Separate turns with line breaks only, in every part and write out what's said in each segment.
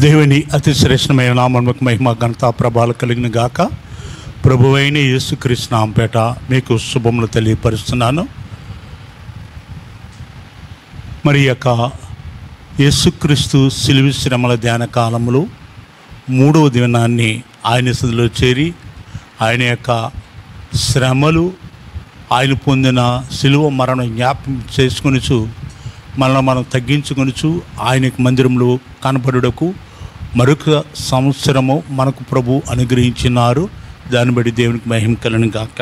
దేవుని అతి శ్రేష్టమైన నామమునకు మహిమ ఘనత ప్రభావాలు కలిగిన గాక. ప్రభువైన యేసుక్రీస్తు నామముపేట మీకు శుభములు తెలియపరుస్తున్నాను. మరి యొక్క యేసుక్రీస్తు శిలువ శ్రమల ధ్యాన కాలములో 3వ దినాన్ని ఆయన సన్నిధిలో చేరి ఆయన యొక్క శ్రమలు, ఆయన పొందిన శిలువ మరణం జ్ఞాపకం చేసుకొనుచు మనల్ని మనం తగ్గించుకొనుచు ఆయనకు మందిరంలో కనపడుటకు మరొక సంవత్సరము మనకు ప్రభు అనుగ్రహించినారు. దాన్ని బట్టి దేవునికి మహిమ కలుగును గాక.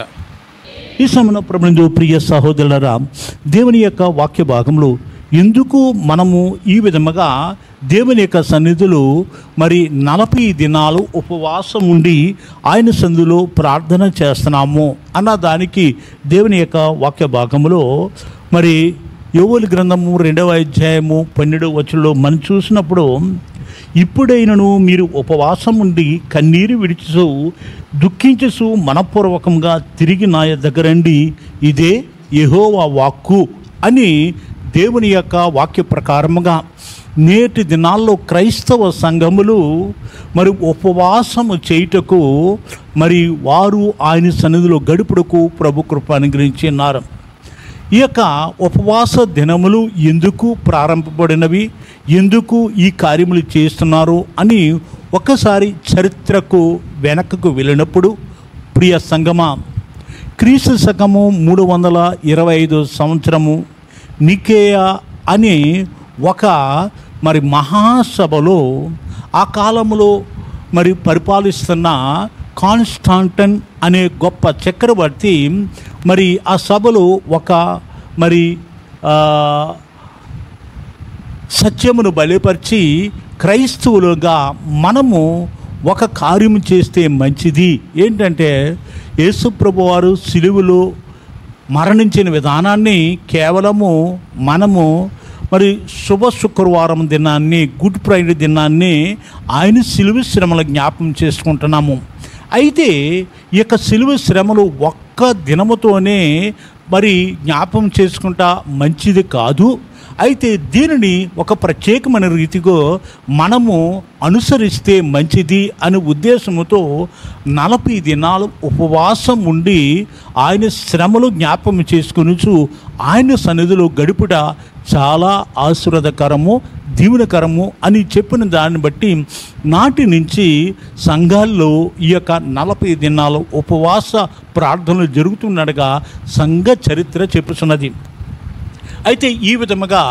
ఈ సమయంలో ప్రభునందు ప్రియ సహోదరులారా, దేవుని యొక్క వాక్య భాగంలో ఎందుకు మనము ఈ విధముగా దేవుని యొక్క సన్నిధిలో మరి 40 దినాలు ఉపవాసం ఉండి ఆయన సన్నిధిలో ప్రార్థన చేస్తున్నాము అన్న దానికి దేవుని యొక్క వాక్య భాగంలో మరి యోవేలు గ్రంథము 2వ అధ్యాయము 12వ వచనంలో మనం చూసినప్పుడు, ఇప్పుడైనను మీరు ఉపవాసం ఉండి కన్నీరు విడిచు దుఃఖించు మనపూర్వకంగా తిరిగి నా యొద్దకు రండి, ఇదే యెహోవా వాక్కు అని దేవుని యొక్క వాక్య ప్రకారముగా నేటి దినాల్లో క్రైస్తవ సంఘములు మరి ఉపవాసము చేయుటకు మరి వారు ఆయన సన్నిధిలో గడుపుటకు ప్రభు కృప అనుగ్రహించినారు. ఈ యొక్క ఉపవాస దినములు ఎందుకు ప్రారంభపడినవి, ఎందుకు ఈ కార్యములు చేస్తున్నారు అని ఒకసారి చరిత్రకు వెనకకు వెళ్ళినప్పుడు, ప్రియ సంగమా, క్రీస్తు శకము 325 సంవత్సరము నికేయా అనే ఒక మరి మహాసభలో ఆ కాలంలో మరి పరిపాలిస్తున్న కాన్స్టాంటైన్ అనే గొప్ప చక్రవర్తి మరి ఆ సభలో ఒక మరి సత్యమును బయలుపరిచి, క్రైస్తవులుగా మనము ఒక కార్యము చేస్తే మంచిది. ఏంటంటే యేసుప్రభు వారు సిలువలో మరణించిన విధానాన్ని కేవలము మనము మరి శుభ శుక్రవారం దినాన్ని, గుడ్ ఫ్రైడే దినాన్ని ఆయన సిలువ శ్రమల జ్ఞాపకం చేసుకుంటున్నాము. అయితే ఈ యొక్క సిలువ శ్రమలు ఒక్క దినముతోనే మరి జ్ఞాపకం చేసుకుంటా మంచిది కాదు. అయితే దీనిని ఒక ప్రత్యేకమైన రీతిగా మనము అనుసరిస్తే మంచిది అనే ఉద్దేశంతో 40 దినాలు ఉపవాసం ఉండి ఆయన శ్రమలు జ్ఞాపకం చేసుకొనుచు ఆయన సన్నిధిలో గడుపుట చాలా ఆశీర్వాదకరము, దీవెనకరము అని చెప్పిన దాన్ని బట్టి నాటి నుంచి సంఘాల్లో ఈ యొక్క 40 దినాలు ఉపవాస ప్రార్థనలు జరుగుతుండగా సంఘ చరిత్ర చెప్పుతున్నది. అయితే ఈ విధముగా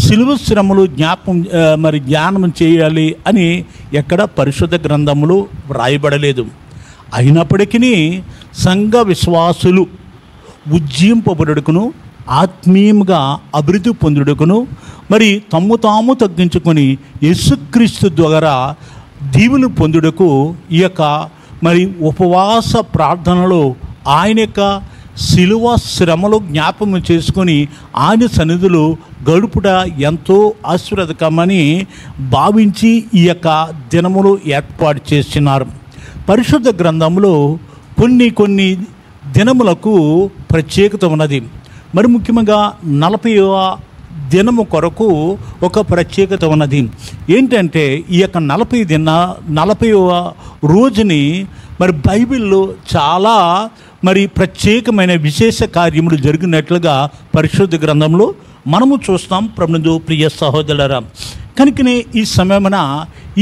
శిలువ శ్రమలు ధ్యానం చేయాలి అని ఎక్కడ పరిశుద్ధ గ్రంథములు వ్రాయబడలేదు. అయినప్పటికీ సంఘ విశ్వాసులు ఉజ్జీంపబడుటకును, ఆత్మీయంగా అభివృద్ధి పొందుటకును, మరి తమ్ము తాము తగ్గించుకొని యేసుక్రీస్తు ద్వారా దీవెనలు పొందుటకు ఈ యొక్క మరి ఉపవాస ప్రార్థనలో ఆయన యొక్క శిలువ శ్రమలు జ్ఞాపకం చేసుకొని ఆయన సన్నిధిలో గడుపుట ఎంతో ఆశీర్వాదకరమని భావించి ఈ యొక్క దినములు ఏర్పాటు చేస్తున్నారు. పరిశుద్ధ గ్రంథంలో కొన్ని దినములకు ప్రత్యేకత ఉన్నది. మరి ముఖ్యంగా 40వ దినము కొరకు ఒక ప్రత్యేకత ఉన్నది. ఏంటంటే ఈ యొక్క 40వ రోజుని మరి బైబిల్లో చాలా మరి ప్రత్యేకమైన విశేష కార్యములు జరిగినట్లుగా పరిశుద్ధ గ్రంథంలో మనము చూస్తాం. ప్రభునందు ప్రియ సహోదరులారా, కనుకనే ఈ సమయమున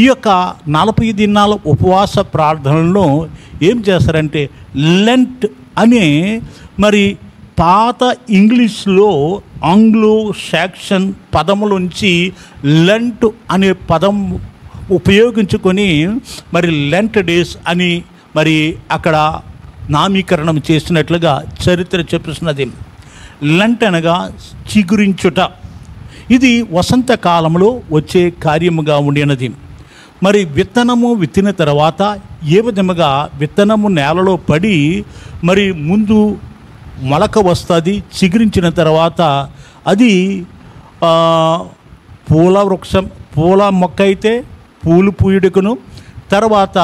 ఈ యొక్క 40 దినాల ఉపవాస ప్రార్థనలను ఏం చేస్తారంటే లెంట్ అనే మరి పాత ఇంగ్లీష్లో ఆంగ్లో సాక్సన్ పదములోంచి లెంట్ అనే పదం ఉపయోగించుకొని మరి లెంట్ డేస్ అని మరి అక్కడ నామీకరణం చేసినట్లుగా చరిత్ర చెప్పుతున్నది. లెంట్ అనగా చిగురించుట. ఇది వసంతకాలంలో వచ్చే కార్యముగా ఉండినది. మరి విత్తనము విత్తిన తర్వాత ఏ విధముగా విత్తనము నేలలో పడి మరి ముందు మొలక వస్తుంది, చిగురించిన తర్వాత అది పూల మొక్క అయితే పూలు పూయుడుకును, తర్వాత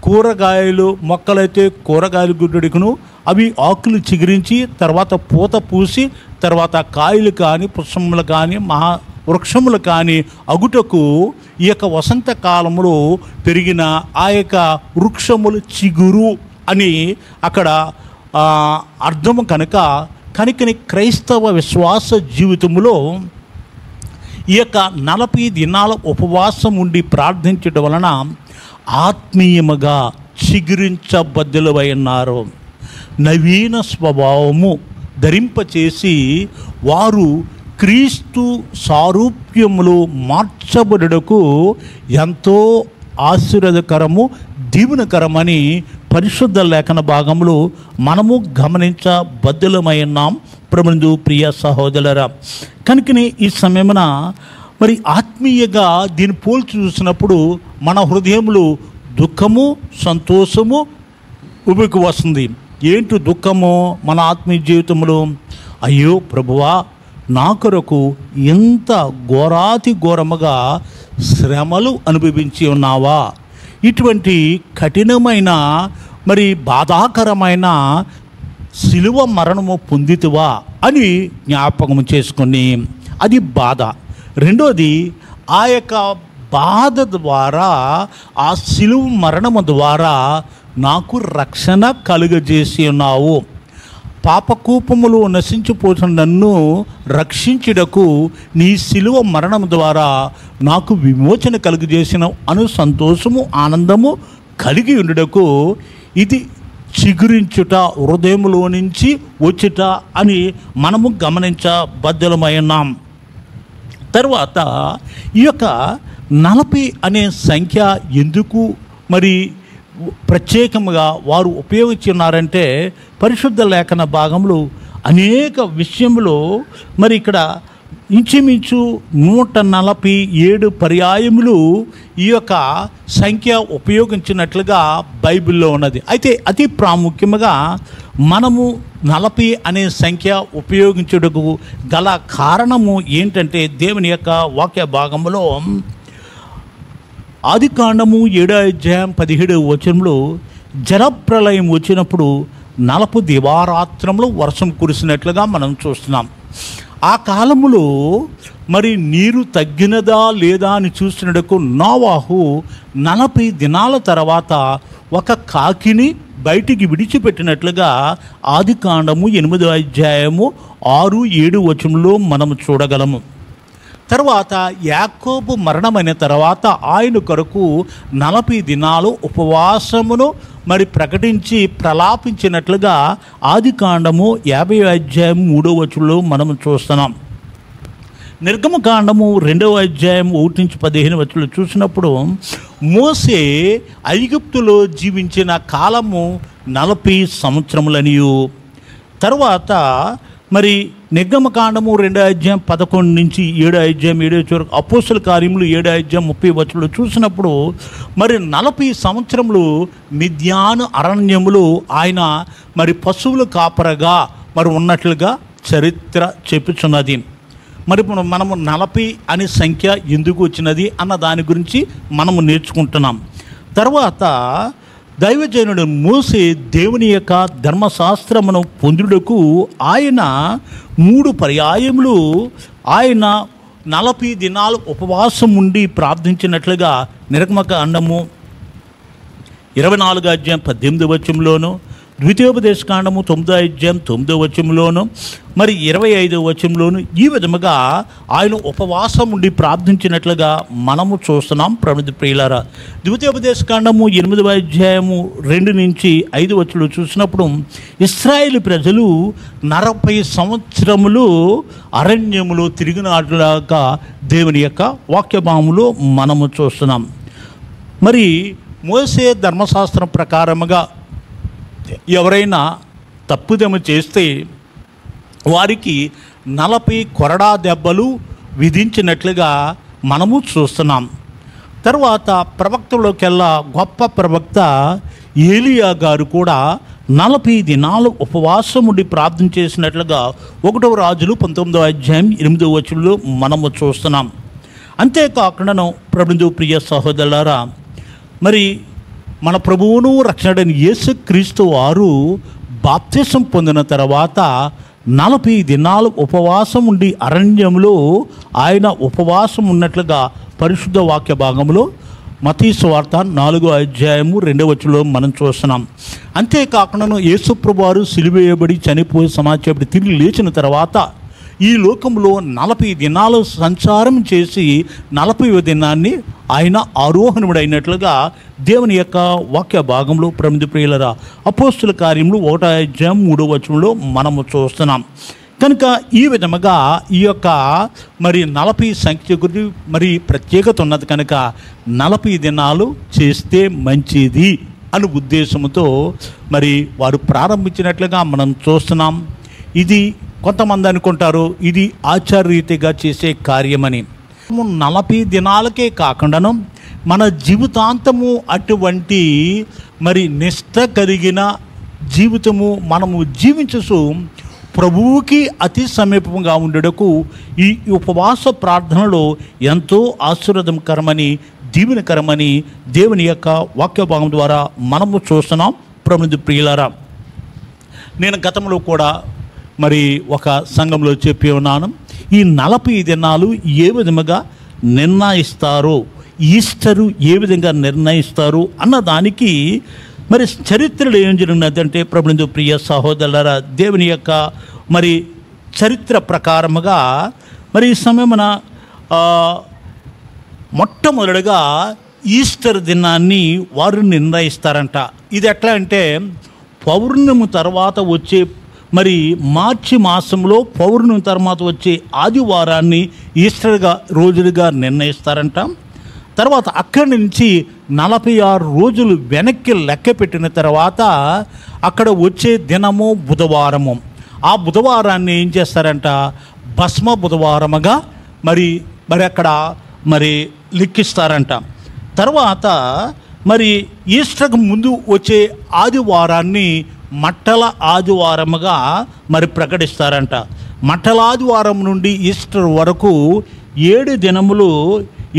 కూరగాయలు మొక్కలైతే కూరగాయలు గుడ్డుడుకును, అవి ఆకులు చిగురించి తర్వాత పూత పూసి తర్వాత కాయలు కానీ పుష్పములు కానీ వృక్షములు కానీ అగుటకు ఈ యొక్క వసంతకాలంలో పెరిగిన ఆ యొక్క వృక్షములు చిగురు అని అక్కడ అర్థము కనుకని క్రైస్తవ విశ్వాస జీవితంలో ఈ యొక్క 40 దినాల ఉపవాసం ఉండి ప్రార్థించడం వలన ఆత్మీయముగా చిగురించబద్దులై ఉన్నారు. నవీన స్వభావము ధరింపచేసి వారు క్రీస్తు సారూప్యములో మార్చబడుటకు ఎంతో ఆశీర్వాదకరము, దీవెనకరమని పరిశుద్ధ లేఖన భాగంలో మనము గమనించబద్దులమై ఉన్నాం. ప్రభునందు ప్రియ సహోదరులారా, కనుకనే ఈ సమయమున మరి ఆత్మీయంగా దీన్ని పోల్చి చూసినప్పుడు మన హృదయములు దుఃఖము, సంతోషము ఉబికి వస్తుంది. ఏంటి దుఃఖము మన ఆత్మీయ జీవితంలో? అయ్యో ప్రభువా, నా కొరకు ఎంత ఘోరాతి ఘోరముగా శ్రమలు అనుభవించి ఉన్నావా, ఇటువంటి కఠినమైన మరి బాధాకరమైన శిలువ మరణము పొందితివా అని జ్ఞాపకం చేసుకొని అది బాధ. రెండోది, ఆ యొక్క బాధ ద్వారా, ఆ శిలువ మరణము ద్వారా నాకు రక్షణ కలుగజేసి ఉన్నావు. పాపకూపములు నశించిపోతున్న నన్ను రక్షించుటకు నీ శిలువ మరణం ద్వారా నాకు విమోచన కలుగజేసిన అను సంతోషము, ఆనందము కలిగి ఉండుటకు ఇది చిగురించుట, హృదయములో నుంచి వచ్చుట అని మనము గమనించబద్దులమై ఉన్నాం. తర్వాత ఈ యొక్క 40 అనే సంఖ్య ఎందుకు మరి ప్రత్యేకంగా వారు ఉపయోగించున్నారంటే, పరిశుద్ధ లేఖన భాగంలో అనేక విషయంలో మరి ఇక్కడ ఇంచుమించు 147 పర్యాయములు ఈ యొక్క సంఖ్య ఉపయోగించినట్లుగా బైబిల్లో ఉన్నది. అయితే అతి ప్రాముఖ్యముగా మనము 40 అనే సంఖ్య ఉపయోగించుటకు గల కారణము ఏంటంటే, దేవుని యొక్క వాక్య భాగంలో ఆదికాండము 7:17 జలప్రలయం వచ్చినప్పుడు 40 దివారాత్రములు వర్షం కురిసినట్లుగా మనం చూస్తున్నాం. ఆ కాలములో మరి నీరు తగ్గినదా లేదా అని చూసినకు నోవాహు 40 దినాల తర్వాత ఒక కాకిని బయటికి విడిచిపెట్టినట్లుగా ఆదికాండము 8:6-7 మనము చూడగలము. తర్వాత యాకోబు మరణమైన తర్వాత ఆయన కొరకు 40 దినాలు ఉపవాసమును మరి ప్రకటించి ప్రలాపించినట్లుగా ఆదికాండము 50:3 మనము చూస్తున్నాం. నిర్గమకాండము 2:1-15 చూసినప్పుడు మోసే ఐగుప్తులో జీవించిన కాలము 40 సంవత్సరములనియు, తర్వాత మరి నిర్గమకాండము 2:11-7 అపోస్తల కార్యములు 7:30 చూసినప్పుడు మరి 40 సంవత్సరములు మిద్యాను అరణ్యములు ఆయన మరి పశువుల కాపరగా మరి ఉన్నట్లుగా చరిత్ర చెప్పుచున్నది. మరి మనము 40 అనే సంఖ్య ఎందుకు వచ్చినది అన్న దాని గురించి మనము నేర్చుకుంటున్నాం. తర్వాత దైవజనుడు మోసే దేవుని యొక్క ధర్మశాస్త్రమును పొందుటకు ఆయన 3 పర్యాయములు ఆయన 40 దినాలు ఉపవాసం ఉండి ప్రార్థించినట్లుగా నిర్గమకాండము 24:18 ద్వితీయోపదేశకాండము 9:9 మరి 25 ఈ విధముగా ఆయన ఉపవాసం ఉండి ప్రార్థించినట్లుగా మనము చూస్తున్నాం. ప్రభుని ప్రియులారా, ద్వితీయోపదేశకాండము 8:2-5 చూసినప్పుడు ఇశ్రాయేలు ప్రజలు 40 సంవత్సరములు అరణ్యములో తిరిగినట్లుగా దేవుని యొక్క వాక్యభాగములో మనము చూస్తున్నాం. మరి మోసే ధర్మశాస్త్రం ప్రకారముగా ఎవరైనా తప్పుదము చేస్తే వారికి 40 కొరడా దెబ్బలు విధించినట్లుగా మనము చూస్తున్నాం. తర్వాత ప్రవక్తలోకెల్లా గొప్ప ప్రవక్త ఏలియా గారు కూడా 40 దినాలు ఉపవాసం ఉండి ప్రార్థన చేసినట్లుగా 1 రాజులు 19:8 మనము చూస్తున్నాం. అంతేకాకుండా ప్రభువు ప్రియ సహోదరులారా, మరి మన ప్రభువును రక్షకుడైన యేసుక్రీస్తు వారు బాప్తిసం పొందిన తర్వాత 40 దినాలు ఉపవాసం ఉండి అరణ్యంలో ఆయన ఉపవాసం ఉన్నట్లుగా పరిశుద్ధ వాక్య భాగంలో మత్తయి సువార్త 4వ అధ్యాయము 2వ వచనంలో మనం చూస్తున్నాం. అంతేకాకుండా యేసుప్రభువు వారు సిలువ వేయబడి చనిపోయి సమాధించబడి తిరిగి లేచిన తర్వాత ఈ లోకంలో 40 దినాలు సంచారం చేసి 40వ దినాన్ని ఆయన ఆరోహణుడైనట్లుగా దేవుని యొక్క వాక్య భాగంలో ప్రమిది ప్రియులరా అపోస్తుల కార్యములు 1వ అధ్యాయం 3వ వచనంలో మనము చూస్తున్నాం. కనుక ఈ విధముగా ఈ యొక్క మరి 40 సంఖ్య గురించి మరి ప్రత్యేకత ఉన్నది కనుక 40 దినాలు చేస్తే మంచిది అనే ఉద్దేశంతో మరి వారు ప్రారంభించినట్లుగా మనం చూస్తున్నాం. ఇది కొంతమంది అనుకుంటారు ఇది ఆచారరీతిగా చేసే కార్యమని. 40 దినాలకే కాకుండాను మన జీవితాంతము అటువంటి మరి నిష్ఠ కలిగిన జీవితము మనము జీవించు ప్రభువుకి అతి సమీపంగా ఉండటకు ఈ ఉపవాస ప్రార్థనలో ఎంతో ఆశీర్వాదకరమని దీవెనకరమని దేవుని యొక్క వాక్య భాగం ద్వారా మనము చూస్తున్నాం. ప్రమిది ప్రియులారా, నేను గతంలో కూడా మరి ఒక సంఘంలో చెప్పి ఉన్నాను, ఈ 40 దినాలు ఏ విధముగా నిర్ణయిస్తారో, ఈస్టరు ఏ విధంగా నిర్ణయిస్తారు అన్నదానికి మరి చరిత్రలో ఏం జరిగినదంటే ప్రభునందు ప్రియ సహోదరులారా, దేవుని యొక్క మరి చరిత్ర ప్రకారముగా మరి ఈ సమయమున మొట్టమొదటిగా ఈస్టర్ దినాన్ని వారు నిర్ణయిస్తారంట. ఇది ఎట్లా అంటే పౌర్ణమి తర్వాత వచ్చే మరి మార్చి మాసంలో పౌర్ణమి తర్వాత వచ్చే ఆదివారాన్ని ఈస్టర్గా రోజులుగా నిర్ణయిస్తారంట. తర్వాత అక్కడి నుంచి 46 రోజులు వెనక్కి లెక్క పెట్టిన తర్వాత అక్కడ వచ్చే దినము బుధవారము. ఆ బుధవారాన్ని ఏం చేస్తారంట, భస్మ బుధవారముగా మరి అక్కడ మరి లెక్కిస్తారంట. తర్వాత మరి ఈస్టర్కు ముందు వచ్చే ఆదివారాన్ని మట్టల ఆదివారముగా మరి ప్రకటిస్తారంట. మట్టల ఆదివారం నుండి ఈస్టర్ వరకు 7 దినములు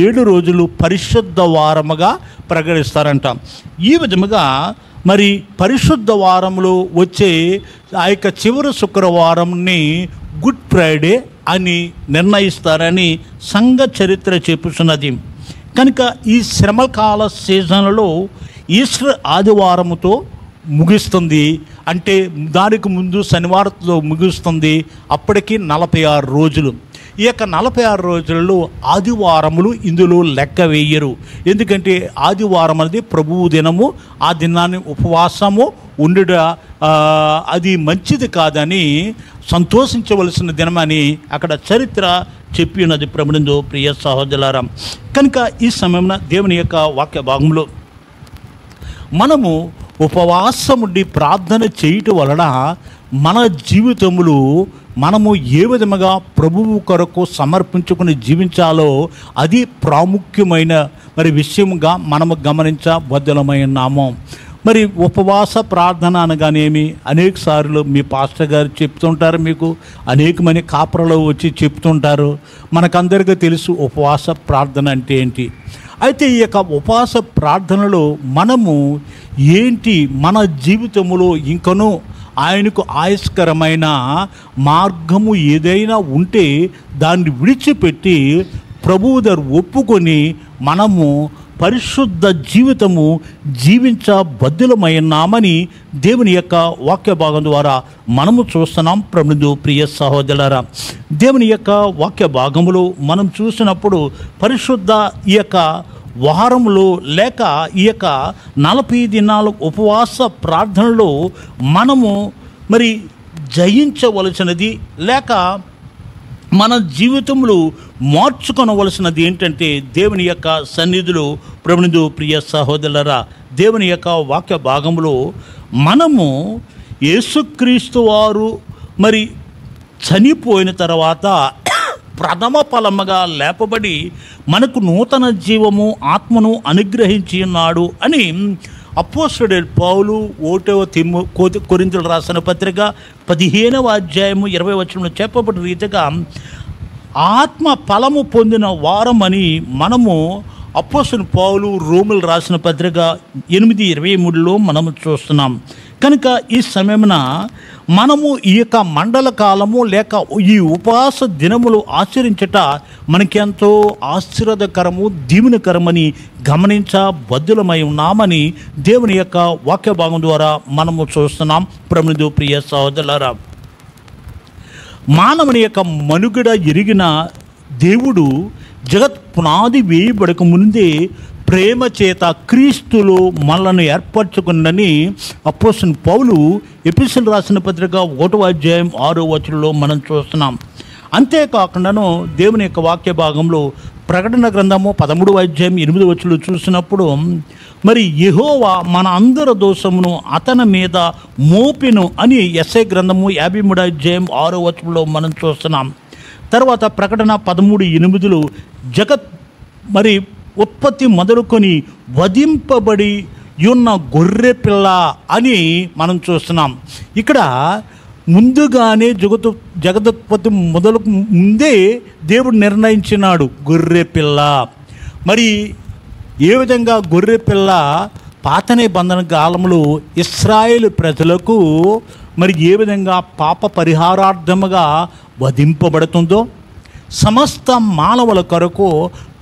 7 రోజులు పరిశుద్ధ వారముగా ప్రకటిస్తారంట. ఈ విధముగా మరి పరిశుద్ధ వారంలో వచ్చే ఆ యొక్క చివరి శుక్రవారంని గుడ్ ఫ్రైడే అని నిర్ణయిస్తారని సంఘ చరిత్ర చెప్పుచున్నది. కనుక ఈ శ్రమకాల సీజన్లో ఈస్టర్ ఆదివారముతో ముగిస్తుంది. అంటే దానికి ముందు శనివారంతో ముగుస్తుంది. అప్పటికి 46 రోజులు. ఈ యొక్క 46 రోజులలో ఆదివారములు ఇందులో లెక్క వేయరు. ఎందుకంటే ఆదివారం అనేది ప్రభువు దినము. ఆ దినాన్ని ఉపవాసము ఉండుట అది మంచిది కాదని సంతోషించవలసిన దినమని అక్కడ చరిత్ర చెప్పి ఉన్నది ప్రభునందు ప్రియ సహోదరులారా. కనుక ఈ సమయంలో దేవుని యొక్క వాక్య భాగంలో మనము ఉపవాసముండి ప్రార్థన చేయటం వలన మన జీవితములు మనము ఏ విధముగా ప్రభువు కొరకు సమర్పించుకుని జీవించాలో అది ప్రాముఖ్యమైన మరి విషయంగా మనము గమనించబద్ధులమై ఉన్నాము. మరి ఉపవాస ప్రార్థన అనగానేమి అనేక సార్లు మీ పాస్టర్ గారు చెప్తుంటారు, మీకు అనేకమంది కాపరలో వచ్చి చెప్తుంటారు. మనకందరికీ తెలుసు ఉపవాస ప్రార్థన అంటే ఏంటి. అయితే ఈ యొక్క ఉపవాస ప్రార్థనలో మనము ఏంటి మన జీవితంలో ఇంకనూ ఆయనకు ఆయస్కరమైన మార్గము ఏదైనా ఉంటే దాన్ని విడిచిపెట్టి ప్రభువు దగ్గర ఒప్పుకొని మనము పరిశుద్ధ జీవితము జీవించబద్ధులమైనామని దేవుని యొక్క వాక్య భాగం ద్వారా మనము చూస్తున్నాం. ప్రభువు ప్రియ సహోదరులారా, దేవుని యొక్క వాక్య భాగములో మనం చూసినప్పుడు పరిశుద్ధ ఈ యొక్క వారంలో లేక ఈ యొక్క 40 దినాల ఉపవాస ప్రార్థనలో మనము మరి జయించవలసినది లేక మన జీవితంలో మార్చుకొనవలసినది ఏంటంటే దేవుని యొక్క సన్నిధిలో ప్రభువు ప్రియ సహోదరులారా, దేవుని యొక్క వాక్య భాగంలో మనము యేసుక్రీస్తు వారు మరి చనిపోయిన తర్వాత ప్రథమ ఫలముగా లేపబడి మనకు నూతన జీవము ఆత్మను అనుగ్రహించి ఉన్నాడు అని అపోస్తలుడైన పౌలు 1 కొరింథీయులకు రాసిన పత్రిక 15వ అధ్యాయము 20వ వచనంలో చెప్పబడిన రీతిగా ఆత్మ ఫలము పొందిన వారమని మనము అపోస్తలుడైన పౌలు రోమీయులకు రాసిన పత్రిక 8:23లో మనము చూస్తున్నాం. కనుక ఈ సమయమున మనము ఈ యొక్క మండల కాలము లేక ఈ ఉపవాస దినములు ఆచరించట మనకెంతో ఆశీర్వాదకరము, దీవెనకరమని గమనించబద్దులమై ఉన్నామని దేవుని యొక్క వాక్య భాగం ద్వారా మనము చూస్తున్నాం. ప్రభునందు ప్రియ సహోదరులారా, మానవుని యొక్క మనుగడ ఎరిగిన దేవుడు జగత్ పునాది వేయబడక ముందే ప్రేమ చేత క్రీస్తులో మనలను ఏర్పరచుకున్నని అపోస్తలుడైన పౌలు ఎఫెసీయులకు రాసిన పత్రిక 1వ అధ్యాయం 6వ వచనంలో మనం చూస్తున్నాం. అంతేకాకుండాను దేవుని యొక్క వాక్య భాగంలో ప్రకటన గ్రంథము 13వ అధ్యాయం 8వ వచనంలో చూసినప్పుడు మరి యెహోవా మన అందరి దోషమును అతని మీద మోపెను అని యెషయా గ్రంథము 53వ అధ్యాయం 6వ వచనంలో మనం చూస్తున్నాం. తర్వాత ప్రకటన 13:8లో జగత్ మరి ఉత్పత్తి మొదలుకొని వధింపబడి ఉన్న గొర్రె పిల్ల అని మనం చూస్తున్నాం. ఇక్కడ ముందుగానే జగదుత్పత్తి మొదలు ముందే దేవుడు నిర్ణయించినాడు గొర్రె పిల్ల. మరి ఏ విధంగా గొర్రె పిల్ల పాత నిబంధన కాలంలో ఇశ్రాయేలు ప్రజలకు మరి ఏ విధంగా పాప పరిహారార్థముగా వధింపబడుతుందో, సమస్త మానవుల కొరకు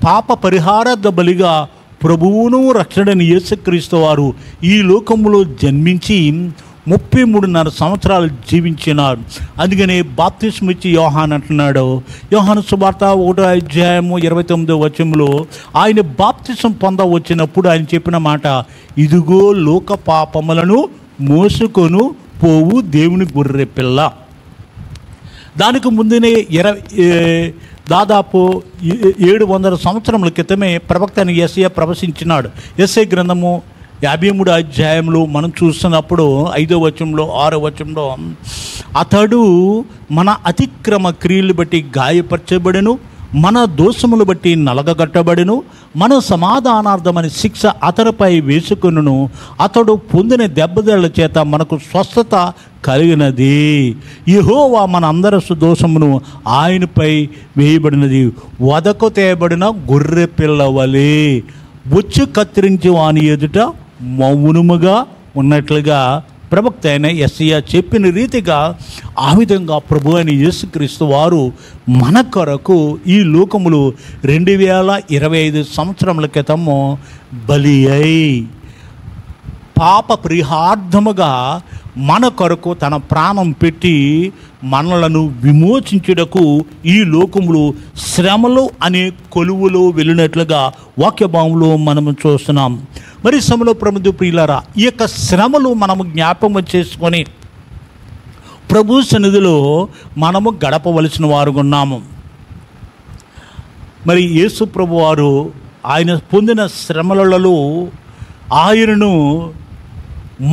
పాప పరిహారార్థ బలిగా ప్రభువును రక్షకుడైన యేసుక్రీస్తు వారు ఈ లోకములో జన్మించి 33.5 సంవత్సరాలు జీవించినాడు. అందుకనే బాప్తిస్మం ఇచ్చి యోహాను అంటున్నాడు, యోహాను సువార్త 1వ అధ్యాయము 29వ వచనంలో ఆయన బాప్తిస్మం పొందవచ్చినప్పుడు ఆయన చెప్పిన మాట, ఇదిగో లోక పాపములను మోసుకొను పోవు దేవుని గొర్రె పిల్ల. దానికి ముందునే దాదాపు 700 సంవత్సరముల క్రితమే ప్రవక్త అయిన యెషయా ప్రవచించినాడు. యెషయా గ్రంథము 53వ అధ్యాయంలో మనం చూస్తున్నప్పుడు 5వ వచనంలో 6వ వచనంలో అతడు మన అతిక్రమ క్రియలు బట్టి గాయపరచబడెను, మన దోషములు బట్టి నలగగట్టబడెను, మన సమాధానార్థమని శిక్ష అతడిపై వేసుకొనును, అతడు పొందిన దెబ్బదల చేత మనకు స్వస్థత కలిగినది. యెహోవా మన అందరి దోషమును ఆయనపై వేయబడినది, వదకు తేయబడిన గొర్రె పిల్లవలే బొచ్చు కత్తిరించి వాని ఎదుట మౌనముగా ఉన్నట్లుగా ప్రవక్త అయిన యెషయా చెప్పిన రీతిగా ఆ విధంగా ప్రభు అయిన యేసుక్రీస్తు వారు మన కొరకు ఈ లోకములు 2025 సంవత్సరముల క్రితము బలి అయి పాప పరిహార్థముగా మన కొరకు తన ప్రాణం పెట్టి మనలను విమోచించుటకు ఈ లోకములు శ్రమలు అనే కొలువులో వెళ్ళినట్లుగా వాక్యభావంలో మనము చూస్తున్నాం. మరి శ్రమలో ప్రభుత్వ ప్రియులారా, ఈ యొక్క శ్రమలు మనము జ్ఞాపకం చేసుకొని ప్రభు సన్నిధిలో మనము గడపవలసిన వారు ఉన్నాము. మరి యేసు ప్రభు వారు ఆయన పొందిన శ్రమలలో ఆయనను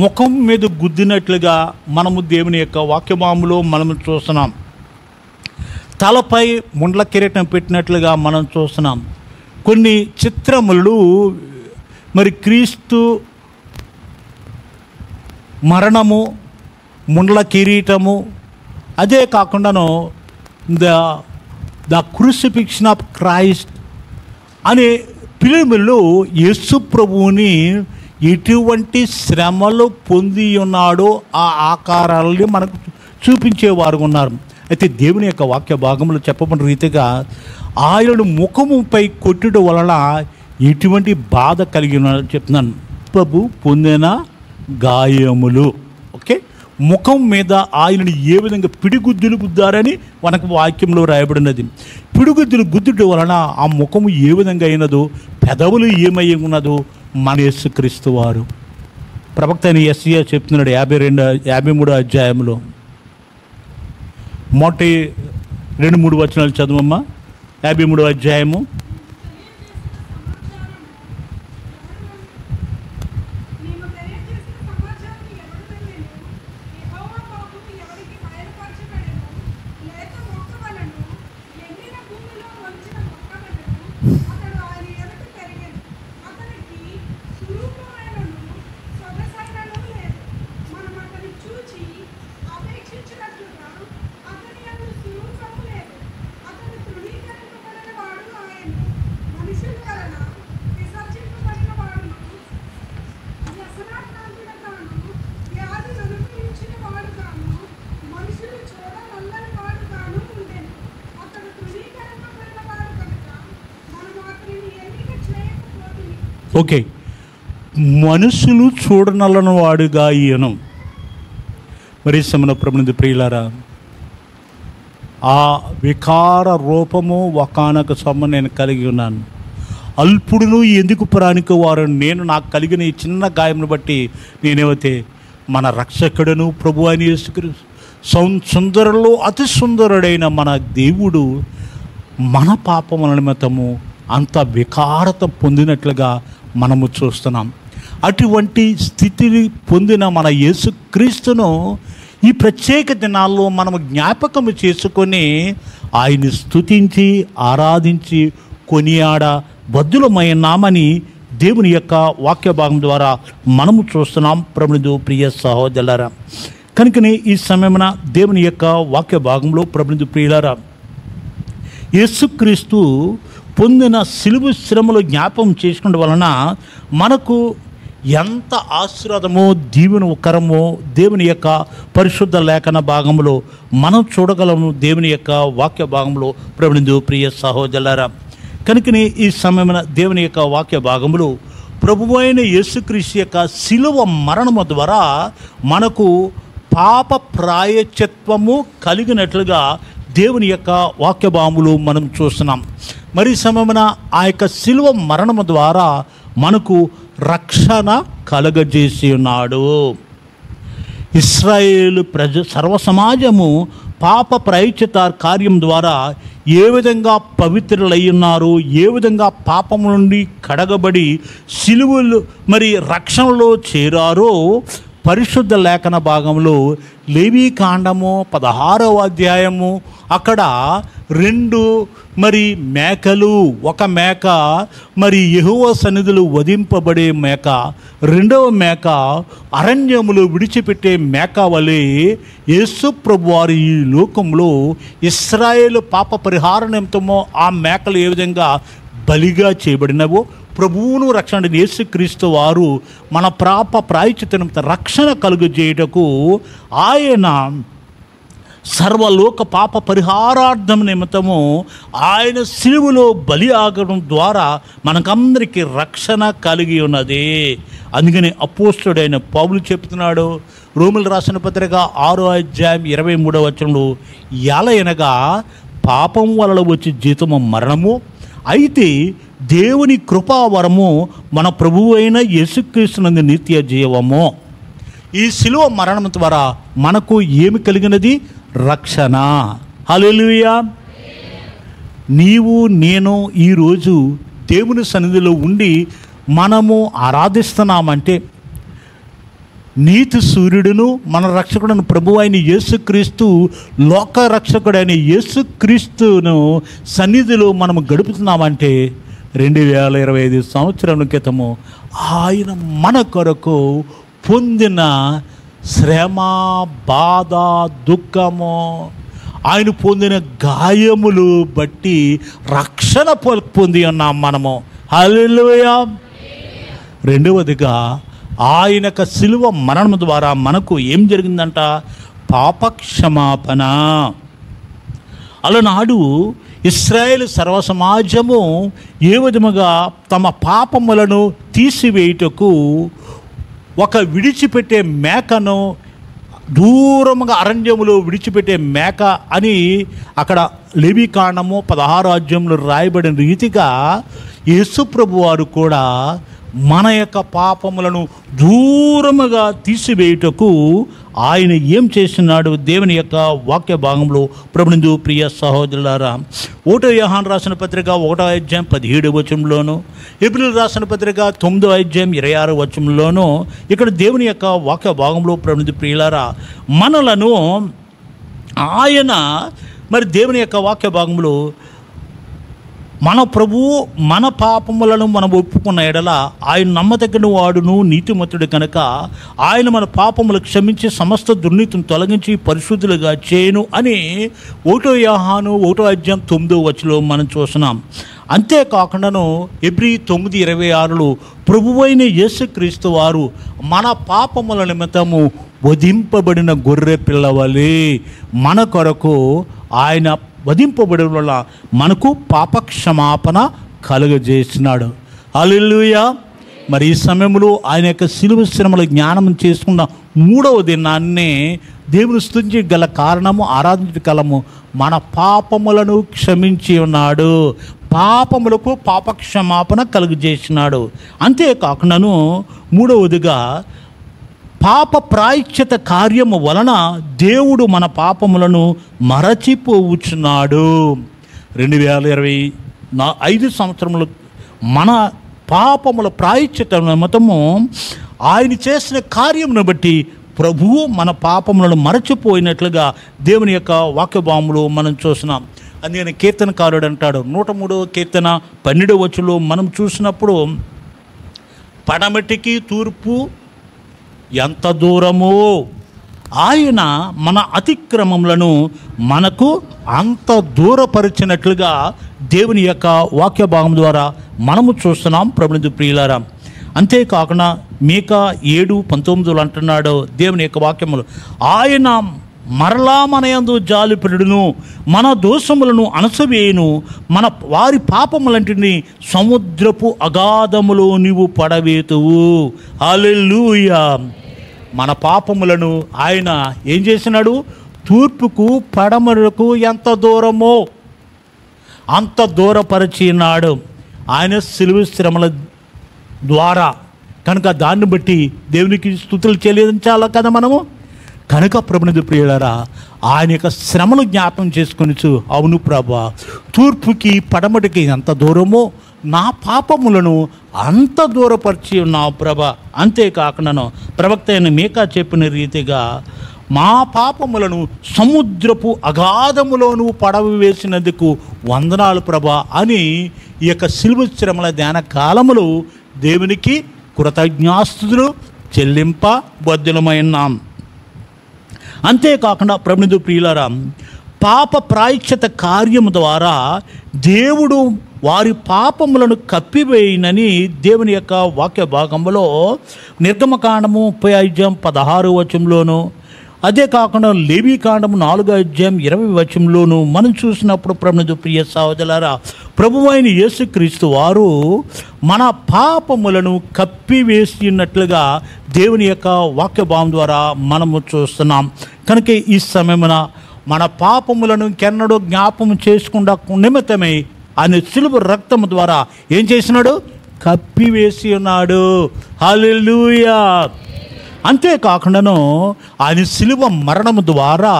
ముఖం మీద గుద్దినట్లుగా మనము దేవుని యొక్క వాక్యభావంలో మనము చూస్తున్నాం. తలపై ముండ్ల కిరీటం పెట్టినట్లుగా మనం చూస్తున్నాం. కొన్ని చిత్రములు మరి క్రీస్తు మరణము, ముండ్ల కిరీటము, అదే కాకుండాను ద క్రూసిఫిక్షన్ ఆఫ్ క్రైస్ట్ అనే ఫిలిములో యేసు ప్రభువుని ఎటువంటి శ్రమలు పొంది ఉన్నాడో ఆ ఆకారాలని మనకు చూపించేవారు ఉన్నారు. అయితే దేవుని యొక్క వాక్య భాగంలో చెప్పబడిన రీతిగా ఆయనను ముఖముపై కొట్టుట వలన ఎటువంటి బాధ కలిగి ఉన్నాడో చెప్తున్నాను. ప్రభు పొందిన గాయములు, ఓకే, ముఖం మీద ఆయనను ఏ విధంగా పిడిగుద్దులు గుద్దారని మనకు వాక్యంలో రాయబడినది. పిడిగుద్దులు గుద్దుట వలన ఆ ముఖము ఏ విధంగా అయినదో, పెదవులు ఏమై ఉన్నదో మన యేసుక్రీస్తు వారు ప్రవక్త అయిన యెషయా చెప్తున్నాడు 53వ అధ్యాయంలో. మొదటి 2-3 వచనాలు చదువమ్మా. 53వ అధ్యాయము. ఓకే, మనుషులు చూడనలను వాడుగా ఈయను. మరి సమన ప్రభునందు ప్రియులారా, ఆ వికార రూపము ఒకానొక సొమ్ము నేను కలిగి ఉన్నాను. అల్పుడును ఎందుకు ప్రాణిక వారు నేను నాకు కలిగిన ఈ చిన్న గాయమును బట్టి నేనేమైతే మన రక్షకుడును ప్రభు అయిన యేసుక్రీస్తు సుందరులో అతి సుందరుడైన మన దేవుడు మన పాపముల నిమిత్తము అంత వికారత పొందినట్లుగా మనము చూస్తున్నాం. అటువంటి స్థితిని పొందిన మన యేసుక్రీస్తును ఈ ప్రత్యేక దినాల్లో మనము జ్ఞాపకము చేసుకొని ఆయన్ని స్తుతించి ఆరాధించి కొనియాడ బద్దులమైనామని దేవుని యొక్క వాక్య భాగం ద్వారా మనము చూస్తున్నాం. ప్రభునందు ప్రియ సహోదరులారా, కనుకనే ఈ సమయమున దేవుని యొక్క వాక్య భాగంలో ప్రభునందు ప్రియులారా, యేసుక్రీస్తు పొందిన సిలువ శ్రమలు జ్ఞాపకం చేసుకోవడం వలన మనకు ఎంత ఆశీర్వాదమో దీవెనకరమో దేవుని యొక్క పరిశుద్ధ లేఖన భాగంలో మనం చూడగలము. దేవుని యొక్క వాక్య భాగంలో ప్రభునందు ప్రియ సహోదరులారా, కనుకనే ఈ సమయమున దేవుని యొక్క వాక్య భాగంలో ప్రభువైన యేసుక్రీస్తు యొక్క శిలువ మరణము ద్వారా మనకు పాప ప్రాయశ్చిత్వము కలిగినట్లుగా దేవుని యొక్క వాక్య భాగములు మనం చూస్తున్నాం. మరి సమయమున ఆ యొక్క శిలువ మరణము ద్వారా మనకు రక్షణ కలగజేసి ఉన్నాడు. ఇశ్రాయేలు సర్వసమాజము పాప ప్రాయశ్చిత్త కార్యం ద్వారా ఏ విధంగా పవిత్రులయ్యున్నారు, ఏ విధంగా పాపము నుండి కడగబడి సిలువలు మరి రక్షణలో చేరారో పరిశుద్ధ లేఖన భాగంలో లేవీ కాండము 16వ అధ్యాయము అక్కడ 2 మరి మేకలు, ఒక మేక మరి యెహోవా సన్నిధిలో వధింపబడే మేక, రెండవ మేక అరణ్యములు విడిచిపెట్టే మేక వలె యేసు ప్రభువారు ఈ లోకంలో ఇశ్రాయేలు పాప పరిహార నిమిత్తమో ఆ మేకలు ఏ విధంగా బలిగా చేయబడినవో ప్రభువును రక్షణ యేసుక్రీస్తు వారు మన పాప ప్రాయశ్చిత్త నిమిత్తం రక్షణ కలుగజేయుటకు ఆయన సర్వలోక పాప పరిహారార్థం నిమిత్తము ఆయన సిలువలో బలి ఆగడం ద్వారా మనకందరికీ రక్షణ కలిగి ఉన్నది. అందుకని అపోస్తలుడైన పౌలు చెప్తున్నాడు, రోమీయులకు రాసిన పత్రిక 6వ అధ్యాయం 23వ వచనంలో, ఎలయనగా పాపం వలన వచ్చి జీతము మరణము, అయితే దేవుని కృపావరము మన ప్రభువు అయిన యేసుక్రీస్తునందు నిత్య జీవము. ఈ శిలువ మరణం ద్వారా మనకు ఏమి కలిగినది? రక్షణ. హల్లెలూయా. నీవు నేను ఈరోజు దేవుని సన్నిధిలో ఉండి మనము ఆరాధిస్తున్నామంటే నీతి సూర్యుడును మన రక్షకుడైన ప్రభువు అయిన యేసుక్రీస్తు, లోక రక్షకుడైన యేసుక్రీస్తును సన్నిధిలో మనము గడుపుతున్నామంటే 2025 సంవత్సరాల క్రితము ఆయన మన కొరకు పొందిన శ్రమ, బాధ, దుఃఖము, ఆయన పొందిన గాయములు బట్టి రక్షణ పొంది ఉన్నాం మనము. హల్లెలూయా. రెండవదిగా ఆయన యొక్క శిలువ మరణం ద్వారా మనకు ఏం జరిగిందంట? పాపక్షమాపణ. అలనాడు ఇశ్రాయేలు సర్వసమాజము ఏ విధముగా తమ పాపములను తీసివేయుటకు ఒక విడిచిపెట్టే మేకను దూరముగా అరణ్యములో విడిచిపెట్టే మేక అని అక్కడ లేవీ కాండము 16వ అధ్యాయంలో రాయబడిన రీతిగా యేసుప్రభు వారు కూడా మన యొక్క పాపములను దూరముగా తీసివేయుటకు ఆయన ఏం చేస్తున్నాడు? దేవుని యొక్క వాక్య భాగంలో ప్రభునందు ప్రియ సహోదరులారా, 1వ యోహాను రాసిన పత్రిక 1వ అధ్యాయం 17వ వచనంలోను, హెబ్రీయులకు రాసిన పత్రిక 9వ అధ్యాయం 26వ వచనంలోను ఇక్కడ దేవుని యొక్క వాక్య భాగంలో ప్రభునందు ప్రియులారా మనలను ఆయన మరి దేవుని యొక్క వాక్య భాగంలో మన ప్రభువు మన పాపములను మనం ఒప్పుకున్న ఎడల ఆయన నమ్మదగిన వాడును నీతిమంతుడు కనుక ఆయన మన పాపములు క్షమించి సమస్త దుర్నీతిని తొలగించి పరిశుద్ధులుగా చేయను అని 1వ యోహాను 1వ అధ్యాయం 9వ వచనంలో మనం చూస్తున్నాం. అంతేకాకుండాను హెబ్రీ 9:26లో ప్రభువైన యేసుక్రీస్తు వారు మన పాపముల నిమిత్తము వధింపబడిన గొర్రె పిల్లవలే మన కొరకు ఆయన వధింపబడడం వల్ల మనకు పాపక్షమాపణ కలుగజేసినాడు. హల్లెలూయా. మరి ఈ సమయంలో ఆయన యొక్క శిలువ శ్రమల జ్ఞానం చేసుకున్న 3వ దినాన్నే దేవుని స్తుతించ గల కారణము, ఆరాధించ గలము, మన పాపములను క్షమించి ఉన్నాడు, పాపములకు పాపక్షమాపణ కలుగజేసినాడు. అంతేకాకుండాను 3వదిగా పాప ప్రాయశ్చిత కార్యము వలన దేవుడు మన పాపములను మరచిపోవచ్చున్నాడు. 2025 సంవత్సరములు మన పాపముల ప్రాయశ్చిత నిమిత్తము ఆయన చేసిన కార్యమును బట్టి ప్రభువు మన పాపములను మరచిపోయినట్లుగా దేవుని యొక్క వాక్యభాగములో మనం చూస్తున్నాం. అందుకని కీర్తనకారుడు అంటాడు, 103వ కీర్తన 12వ వచనంలో మనం చూసినప్పుడు, పడమటికి తూర్పు ఎంత దూరమో ఆయన మన అతిక్రమములను మనకు అంత దూరపరిచినట్లుగా దేవుని యొక్క వాక్య భాగం ద్వారా మనము చూస్తున్నాం ప్రభునందు ప్రియులారా. అంతేకాకుండా మీకా 7:19 అంటున్నాడు దేవుని యొక్క వాక్యములు, ఆయన మరలా మన యందు జాలిపడును, మన దోషములను అణసవేయును, మన వారి పాపములంటిని సముద్రపు అగాధములో నీవు పడవేతువు. హల్లెలూయా. మన పాపములను ఆయన ఏం చేసినాడు? తూర్పుకు పడమరకు ఎంత దూరమో అంత దూరపరిచినాడు ఆయన శిలువ శ్రమల ద్వారా. కనుక దాన్ని బట్టి దేవునికి స్తుతులు చెల్లించాలి కదా మనము. కనుక ప్రభునందు ప్రియులారా, ఆయన యొక్క శ్రమను జ్ఞాపం చేసుకొనిచు, అవును ప్రభా, తూర్పుకి పడమటికి ఎంత దూరమో నా పాపములను అంత దూరపరిచి ఉన్నావు ప్రభా. అంతేకాకుండా ప్రవక్త అయిన మీకా చెప్పిన రీతిగా మా పాపములను సముద్రపు అగాధములోను పడవ వేసినందుకు వందనాలు ప్రభా అని ఈ యొక్క శిలువ శ్రమల ధ్యాన కాలములు దేవునికి కృతజ్ఞాస్తుతులు చెల్లింపబద్ధులమైనాం. అంతేకాకుండా ప్రభునందు ప్రియులారా, పాప ప్రాయశ్చిత కార్యము ద్వారా దేవుడు వారి పాపములను కప్పివేయనని దేవుని యొక్క వాక్య భాగంలో నిర్గమకాండము 35:16 అదే కాకుండా లేవీకాండము 4:20 మనం చూసినప్పుడు ప్రభునందు ప్రియ సహోదరులారా, ప్రభువైన యేసుక్రీస్తు వారు మన పాపములను కప్పివేసినట్లుగా దేవుని యొక్క వాక్య భాగం ద్వారా మనము చూస్తున్నాం. కనుక ఈ సమయమున మన పాపములను కెన్నడూ జ్ఞాపం చేసుకుండా నిమిత్తమై ఆయన శిలువ రక్తము ద్వారా ఏం చేసినాడు? కప్పివేసి ఉన్నాడు. హల్లెలూయా. అంతేకాకుండాను ఆయన శిలువ మరణము ద్వారా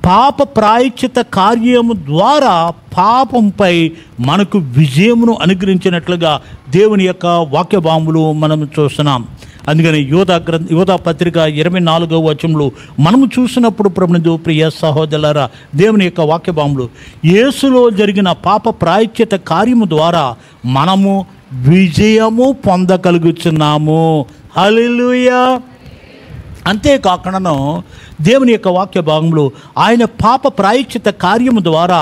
పాప ప్రాయశ్చిత కార్యము ద్వారా పాపంపై మనకు విజయమును అనుగ్రహించినట్లుగా దేవుని యొక్క వాక్య భాగములు మనం చూస్తున్నాం. అందుకని యోధా పత్రిక 24 మనము చూసినప్పుడు ప్రభునందు ప్రియ సహోదరులారా, దేవుని యొక్క వాక్య భాగములు యేసులో జరిగిన పాప ప్రాయశ్చిత కార్యము ద్వారా మనము విజయము పొందగలుగుతున్నాము. హల్లెలూయా. అంతేకాకుండా దేవుని యొక్క వాక్య భాగంలో ఆయన పాప ప్రాయశ్చిత కార్యము ద్వారా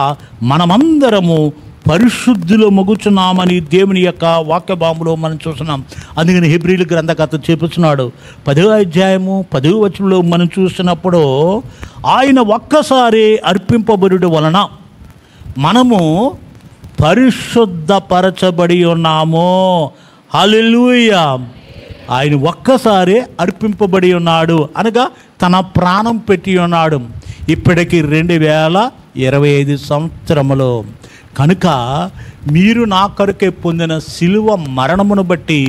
మనమందరము పరిశుద్ధులు మొగుచున్నామని దేవుని యొక్క వాక్య భాగంలో మనం చూస్తున్నాం. అందుకని హెబ్రీయుల గ్రంథకర్త చెప్పుచున్నాడు 10:10 మనం చూసినప్పుడు, ఆయన ఒక్కసారి అర్పింపబడుట వలన మనము పరిశుద్ధపరచబడి ఉన్నాము. హల్లెలూయా. ఆయన ఒక్కసారి అర్పింపబడి ఉన్నాడు అనగా తన ప్రాణం పెట్టి ఉన్నాడు. ఇప్పటికి 2025 సంవత్సరములో. కనుక మీరు నా కొరకే పొందిన శిలువ మరణమును బట్టి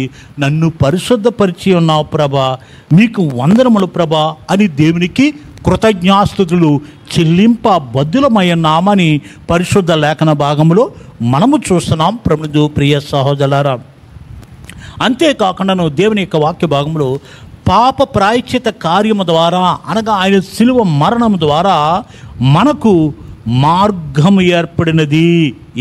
నన్ను పరిశుద్ధపరిచి ఉన్నావు ప్రభా, మీకు వందనములు ప్రభా అని దేవునికి కృతజ్ఞాస్తుతులు చెల్లింపబద్ధులమయ్యన్నామని పరిశుద్ధ లేఖన భాగంలో మనము చూస్తున్నాం ప్రభునందు ప్రియ సహోదరులారా. అంతేకాకుండా దేవుని యొక్క వాక్య భాగంలో పాప ప్రాయశ్చిత కార్యము ద్వారా అనగా ఆయన శిలువ మరణము ద్వారా మనకు మార్గం ఏర్పడినది.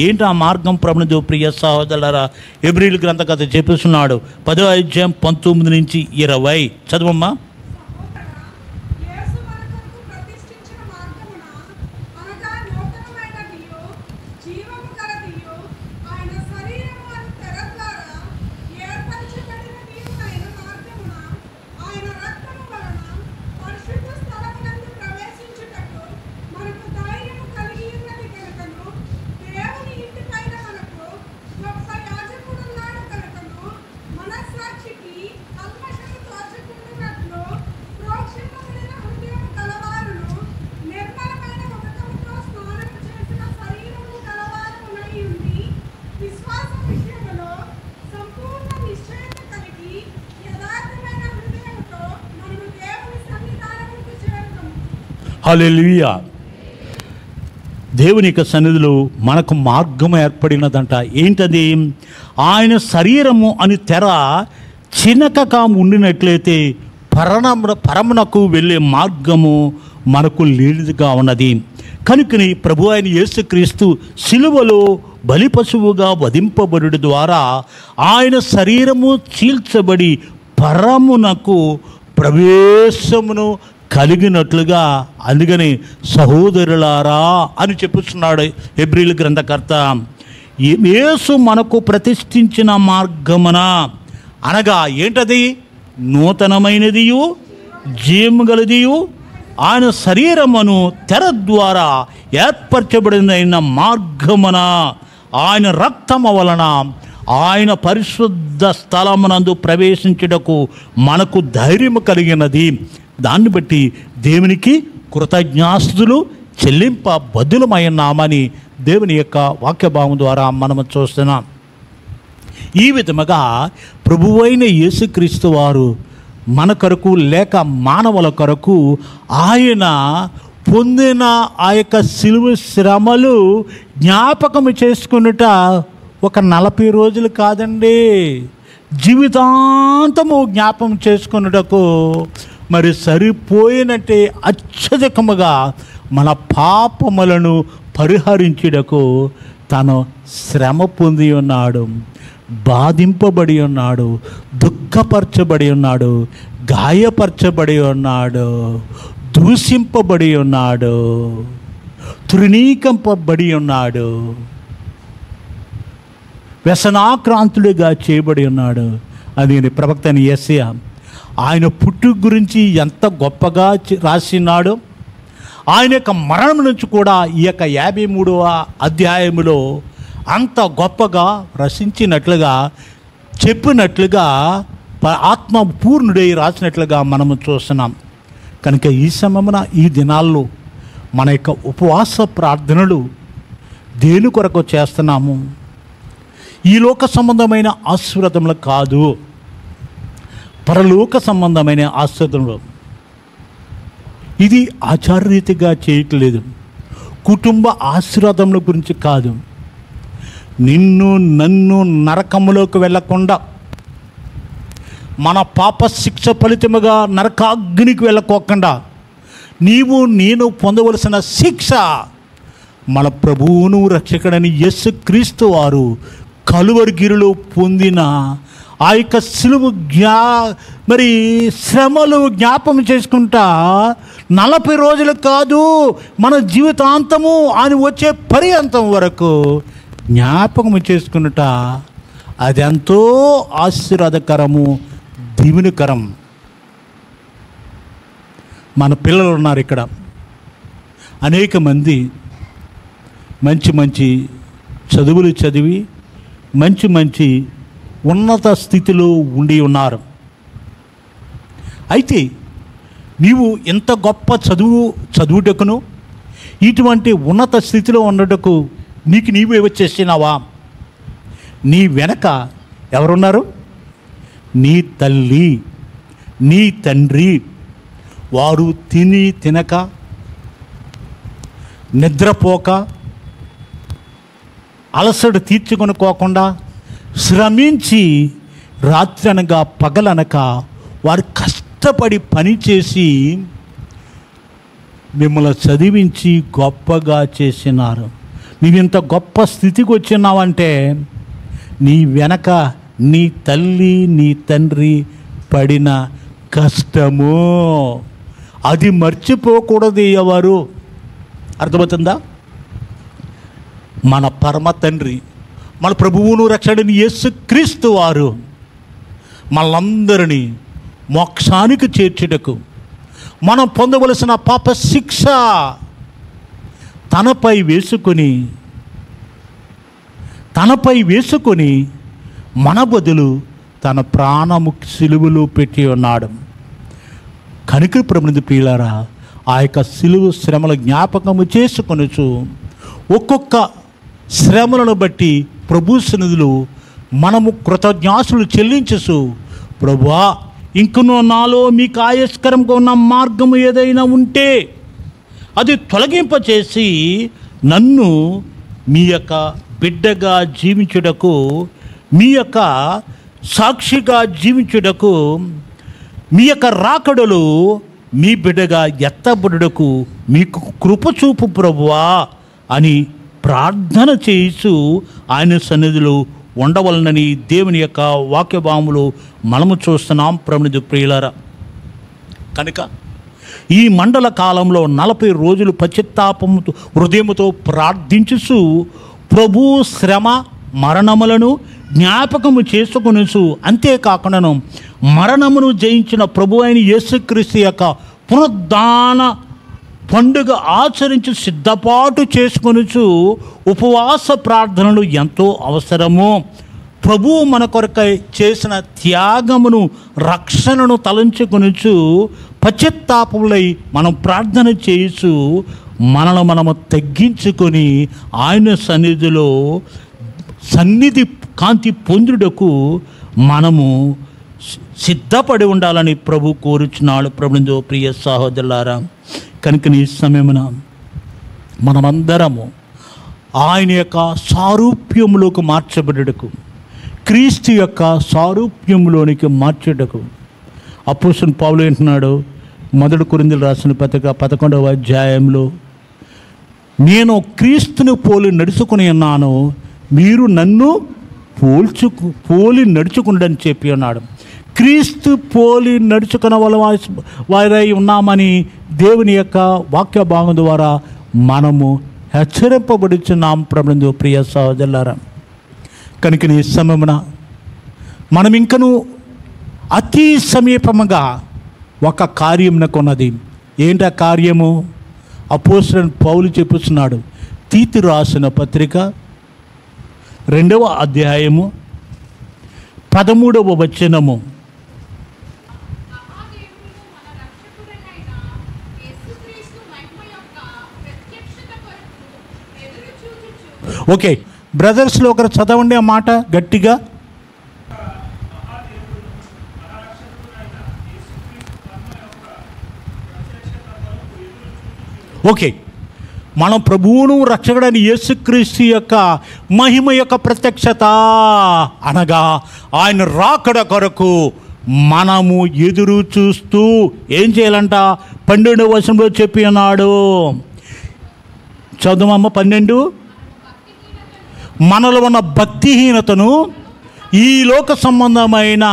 ఏంటి ఆ మార్గం ప్రభునందు ప్రియ సహోదరులారా? హెబ్రీయుల గ్రంథకర్త చెప్పుచున్నాడు 10:19-20 చదవమ్మా.
మన
హల్లెలూయా. దేవుని యొక్క సన్నిధిలో మనకు మార్గం ఏర్పడినదంట. ఏంటది? ఆయన శరీరము అని తెర చినకగా ఉండినట్లయితే పరమునకు వెళ్ళే మార్గము మనకు లేనిదిగా ఉన్నది. కనుకని ప్రభు అయిన యేసుక్రీస్తు సిలువలో బలి పశువుగా వధింపబడుట ద్వారా ఆయన శరీరము చీల్చబడి పరమునకు ప్రవేశమును కలిగినట్లుగా, అందుకని సహోదరులారా అని చెప్పుచున్నాడు హెబ్రీయుల గ్రంథకర్త. యేసు మనకు ప్రతిష్ఠించిన మార్గమున, అనగా ఏంటది? నూతనమైనదియు జీవము గలదియు ఆయన శరీరమును తెర ద్వారా ఏర్పరచబడిన మార్గమున, ఆయన రక్తము వలన ఆయన పరిశుద్ధ స్థలమునందు ప్రవేశించుటకు మనకు ధైర్యము కలిగినది. దాన్ని బట్టి దేవునికి కృతజ్ఞాస్తులు చెల్లింప బద్దులమైనామని దేవుని యొక్క వాక్యభావం ద్వారా మనము చూస్తున్నాం. ఈ విధముగా ప్రభువైన యేసుక్రీస్తు వారు మన కొరకు లేక మానవుల కొరకు ఆయన పొందిన ఆ యొక్క సిలువ శ్రమలు జ్ఞాపకము చేసుకున్నట ఒక 40 రోజులు కాదండి, జీవితాంతము జ్ఞాపకం చేసుకున్నటకు మరి సరిపోయినట్టే అత్యధికముగా మన పాపములను పరిహరించుటకు తను శ్రమ పొంది ఉన్నాడు, బాధింపబడి ఉన్నాడు, దుఃఖపరచబడి ఉన్నాడు, గాయపరచబడి ఉన్నాడు, దూషింపబడి ఉన్నాడు, తృణీకంపబడి ఉన్నాడు, వ్యసనాక్రాంతుడిగా చేయబడి ఉన్నాడు. అది ప్రవక్త అయిన యెషయా ఆయన పుట్టుక గురించి ఎంత గొప్పగా రాసినాడు. ఆయన యొక్క మరణం నుంచి కూడా ఈ యొక్క 53వ అధ్యాయములో అంత గొప్పగా రచించినట్లుగా చెప్పినట్లుగా ఆత్మ పూర్ణుడై రాసినట్లుగా మనము చూస్తున్నాం. కనుక ఈ సమయమున ఈ దినాల్లో మన యొక్క ఉపవాస ప్రార్థనలు దేని కొరకు చేస్తున్నాము? ఈ లోక సంబంధమైన ఆశీర్వాదములు కాదు, పరలోక సంబంధమైన ఆశీర్వాదములు. ఇది ఆచారరీతిగా చేయట్లేదు, కుటుంబ ఆశీర్వాదముల గురించి కాదు. నిన్ను నన్ను నరకములోకి వెళ్ళకుండా, మన పాప శిక్ష ఫలితముగా నరకాగ్నికి వెళ్ళకోకుండా నీవు నేను పొందవలసిన శిక్ష మన ప్రభువును రక్షకుడని యేసుక్రీస్తు వారు కలువరిగిరిలో పొందిన ఆ యొక్క సిలువ మరి శ్రమలు జ్ఞాపకం చేసుకుంటా 40 రోజులు కాదు, మన జీవితాంతము ఆయన వచ్చే పర్యంతం వరకు జ్ఞాపకం చేసుకున్నట అది ఎంతో ఆశీర్వాదకరము, దీవెనకరం. మన పిల్లలు ఉన్నారు ఇక్కడ, అనేక మంది మంచి మంచి చదువులు చదివి మంచి మంచి ఉన్నత స్థితిలో ఉండి ఉన్నారు. అయితే నీవు ఎంత గొప్ప చదువుటకును ఇటువంటి ఉన్నత స్థితిలో ఉండటకు నీకు నీవే వచ్చేసినావా? నీ వెనక ఎవరున్నారు? నీ తల్లి, నీ తండ్రి. వారు తిని తినక, నిద్రపోక, అలసట తీర్చుకొనుకోకుండా శ్రమించి రాత్రి అనగా పగలనక వారు కష్టపడి పనిచేసి మిమ్మల్ని చదివించి గొప్పగా చేసినారు. నీవింత గొప్ప స్థితికి వచ్చినావంటే నీ వెనక నీ తల్లి నీ తండ్రి పడిన కష్టము, అది మర్చిపోకూడదు ఎవరు. అర్థమవుతుందా? మన పరమ తండ్రి, మన ప్రభువును రక్షకుడైన యేసుక్రీస్తు వారు మనలందరినీ మోక్షానికి చేర్చుటకు మనం పొందవలసిన పాప శిక్ష తనపై వేసుకొని మన బదులు తన ప్రాణము సిలువలో పెట్టి ఉన్నాడు. కనుక ప్రభుని ప్రియులారా, ఆ యొక్క సిలువ శ్రమల జ్ఞాపకము చేసుకొనుచు ఒక్కొక్క శ్రమలను బట్టి ప్రభు సన్నిధిలో మనము కృతజ్ఞాసులు చెల్లించు, ప్రభువా ఇంకనూ నాలో మీకు ఆయస్కరంగా ఉన్న మార్గము ఏదైనా ఉంటే అది తొలగింపచేసి నన్ను మీ యొక్క బిడ్డగా జీవించుటకు, మీ యొక్క సాక్షిగా జీవించుటకు, మీ యొక్క రాకడలు మీ బిడ్డగా ఎత్తబడుటకు మీకు కృప చూపు ప్రభువా అని ప్రార్థన చేయిచు ఆయన సన్నిధిలో ఉండవలనని దేవుని యొక్క వాక్యభావములు మనము చూస్తున్నాం. ప్రభుని ప్రియులారా, కనుక ఈ మండల కాలంలో 40 రోజులు పశ్చాత్తాపముతో హృదయముతో ప్రార్థించుచు ప్రభు శ్రమ మరణములను జ్ఞాపకము చేసుకొనుచు, అంతేకాకుండా మరణమును జయించిన ప్రభు అయిన యేసుక్రీస్తు యొక్క పునరుద్ధాన పండుగ ఆచరించి సిద్ధపాటు చేసుకొనుచు ఉపవాస ప్రార్థనలు ఎంతో అవసరము. ప్రభువు మన కొరకై చేసిన త్యాగమును, రక్షణను తలంచుకొనుచు పశ్చాత్తాపములై మనం ప్రార్థన చేయుచు మనను మనము తగ్గించుకొని ఆయన సన్నిధి కాంతి పొందుటకు మనము సిద్ధపడి ఉండాలని ప్రభు కోరుచున్నాడు. ప్రభునితో ప్రియ సహోదరులారా, కనుక ఈ సమయమున మనమందరము ఆయన యొక్క సారూప్యములోకి మార్చబడుటకు, క్రీస్తు యొక్క సారూప్యంలోనికి మార్చుటకు అపోస్తలుడైన పౌలు అంటున్నాడు 1 కొరింథీయులకు రాసిన పత్రిక 11వ అధ్యాయంలో, నేను క్రీస్తును పోలి నడుచుకుని ఉన్నాను, మీరు నన్ను పోలి నడుచుకుండని చెప్పి ఉన్నాడు. క్రీస్తు పోలి నడుచుకున్న వారై ఉన్నామని దేవుని యొక్క వాక్య భాగం ద్వారా మనము హెచ్చరింపబడుచున్నాం. ప్రభునందు ప్రియ సహోదరులారా, కనుక ఈ సమయమున మనం ఇంకను అతి సమీపముగా ఒక కార్యమున కొన్నది. ఏంటి ఆ కార్యము? అపోస్తలుడైన పౌలు చెప్పుచున్నాడు. తీతు రాసిన పత్రిక 2వ అధ్యాయము 13వ వచనము. ఓకే బ్రదర్స్లో ఒకరు చదవండి ఆ మాట గట్టిగా. ఓకే, మనం ప్రభువును రక్షకుడైన యేసుక్రీస్తు యొక్క మహిమ యొక్క ప్రత్యక్షత అనగా ఆయన రాకడ కొరకు మనము ఎదురు చూస్తూ ఏం చేయాలంట? 12వ వచనంలో చెప్పి ఉన్నాడు. చదువమ్మ 12. మనలో ఉన్న భక్తిహీనతను, ఈ లోక సంబంధమైన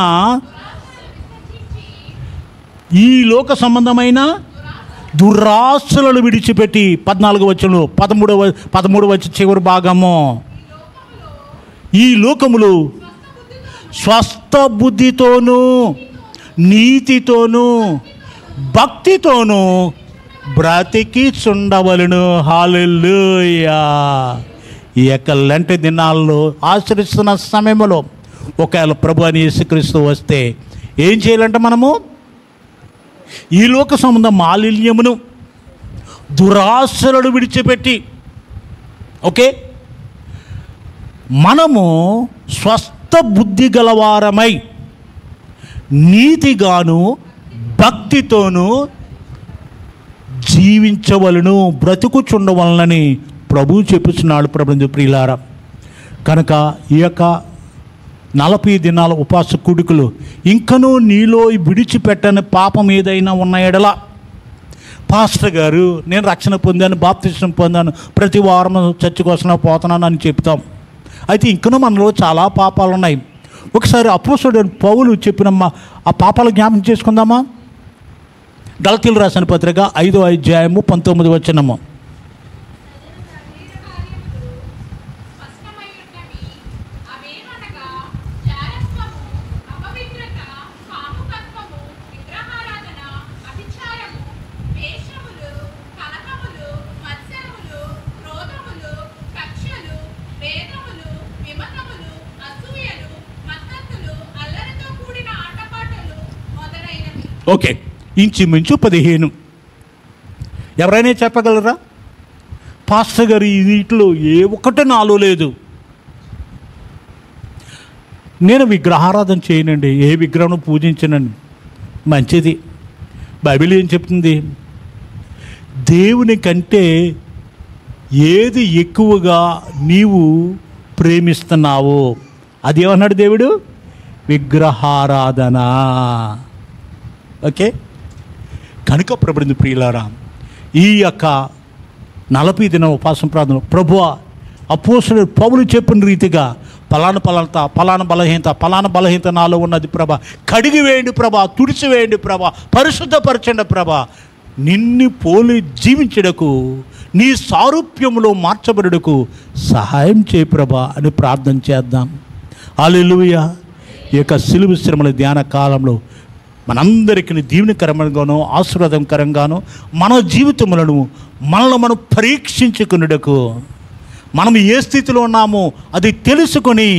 దురాశలను విడిచిపెట్టి 14వ వచనంలో 13వ వచనం చివరి భాగము, ఈ లోకములు స్వస్థ బుద్ధితోనూ నీతితోనూ భక్తితోనూ బ్రతికి చుండవలను. హల్లెలూయా. ఈ యొక్క లెంట దినాల్లో ఆచరిస్తున్న సమయంలో ఒకవేళ ప్రభు అని యేసుక్రీస్తు వస్తే ఏం చేయాలంటే మనము ఈ లోక సంబంధ మాలిన్యమును, దురాశలను విడిచిపెట్టి, ఓకే, మనము స్వస్థ బుద్ధి గలవారమై నీతిగాను భక్తితోనూ జీవించవలను, బ్రతుకుచుండవలనని ప్రభువు చెప్పుచున్నాడు. ప్రభువు ప్రియులారా, కనుక ఈ యొక్క 40 దినాల ఉపవాస కూడికలు ఇంకనూ నీలో విడిచిపెట్టని పాపం ఏదైనా ఉన్న ఎడల, పాస్టర్ గారు నేను రక్షణ పొందాను, బాప్తిసం పొందాను, ప్రతి వారం చర్చి కోసం పోతున్నాను అని చెప్తాం. అయితే ఇంకనూ మనలో చాలా పాపాలు ఉన్నాయి. ఒకసారి అపోస్తలుడైన పౌలు చెప్పిన ఆ పాపాలు జ్ఞాపకం చేసుకుందామా? గలతీయులకు రాసిన పత్రిక 5వ అధ్యాయము 19వ వచనము. ఓకే, ఇంచుమించు 15. ఎవరైనా చెప్పగలరా? పాస్టర్ గారు వీటిలో ఏ ఒక్కటి నాలో లేదు. నేను విగ్రహారాధన చేయనండి, ఏ విగ్రహం పూజించనండి. మంచిది. బైబిల్ ఏం చెప్తుంది? దేవుని కంటే ఏది ఎక్కువగా నీవు ప్రేమిస్తున్నావో అదేమన్నాడు దేవుడు? విగ్రహారాధన. ఓకే, కనుక ప్రభుని ప్రియులారా, ఈ యొక్క 40 దినం ఉపవాసం ప్రార్థన, ప్రభువా అపోస్తలుడు పౌలు చెప్పిన రీతిగా పలానా బలహీనత నాలో ఉన్నది ప్రభా, కడిగి వేయండి ప్రభా, తుడిచివేయండి ప్రభా, పరిశుద్ధపరచండి ప్రభా, నిన్ను పోలి జీవించడకు, నీ సారూప్యములో మార్చబడుటకు సహాయం చేయి ప్రభా అని ప్రార్థన చేద్దాం. హల్లెలూయా. ఈ యొక్క సిలువ శ్రమల ధ్యాన కాలంలో మనందరికీ దీవెనకరంగానో ఆశీర్వాదకరంగానో మన జీవితములను మనం పరీక్షించుకున్నటకు, మనం ఏ స్థితిలో ఉన్నామో అది తెలుసుకొని,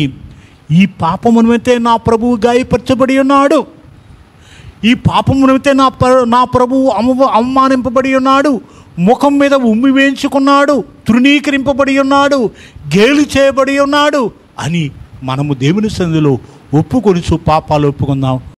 ఈ పాపము నిమిత్తే నా ప్రభువు గాయపరచబడి ఉన్నాడు, ఈ పాపము నిమిత్తే నా ప్రభువు అవమానింపబడి ఉన్నాడు, ముఖం మీద ఉమ్మి వేయించుకున్నాడు, తృణీకరింపబడి ఉన్నాడు, గేలి చేయబడి ఉన్నాడు అని మనము దేవుని సన్నిధిలో ఒప్పుకొని పాపాలు ఒప్పుకుందాం.